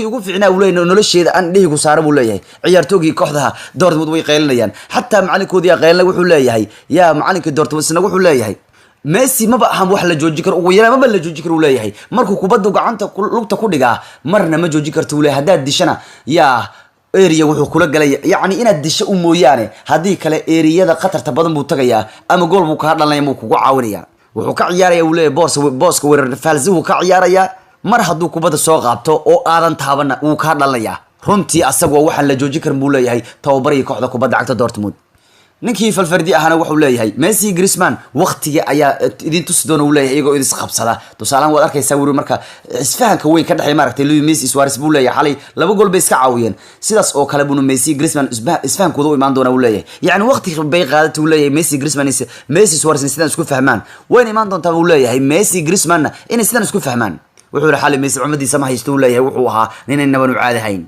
ugu fiicnaa uu leeyahay nolosheeda aan dhihi ku saara buu leeyahay ciyaartoogii kooxdaha Dortmund way qeylinayaan hatta macalinkoodii qeylna wuxuu leeyahay yaa macalinka Dortmund isna wuxuu leeyahay Messi maba ahan wax la jooji karo ugu yaraan maba la jooji karo uu leeyahay markuu kubaddu gacanta lugta ku dhigaa marna ma jooji karto uu leeyahay hadaa dishana yaa area wuxuu kula galay yaani inaad disho u mooyaane hadii kale areada qatarta badan buu tagayaa ama gool buu ka dhalanaya muu kugu caawinaya wuxuu ka ciyaaraya uu leeyahay booska weerar falsi uu ka ciyaaraya mar hadduu kubadda soo qaabto oo aadan taabana uu ka dhalaya runtii asagoo waxaan la jooji karin buu leeyahay tababaraya kooxda kubadda cagta Dortmund ninkii falfardi ahana wuxuu leeyahay Messi Griezmann waqtiga ayaa idin tusi doona uu leeyahay iyagoo idin qabsada tusaalan waad arkaysaa wuri marka isfahanka weyn ka dhaxay maaragtay Messi Suarez buu leeyahay xalay laba gool bay iska caawiyeen sidaas oo kale buu Messi Griezmann isfahankooda u imaan doona uu leeyahay yaani waqti bay qaadatay uu leeyahay Messi Suarez sidaan isku fahmaan wayna imaan doontaa uu leeyahay Messi Griezmann in sidaan isku fahmaan wuxuu xalay Messi umadiisa ma haysto uu leeyahay wuxuu ahaa nin inaba u caadi hayn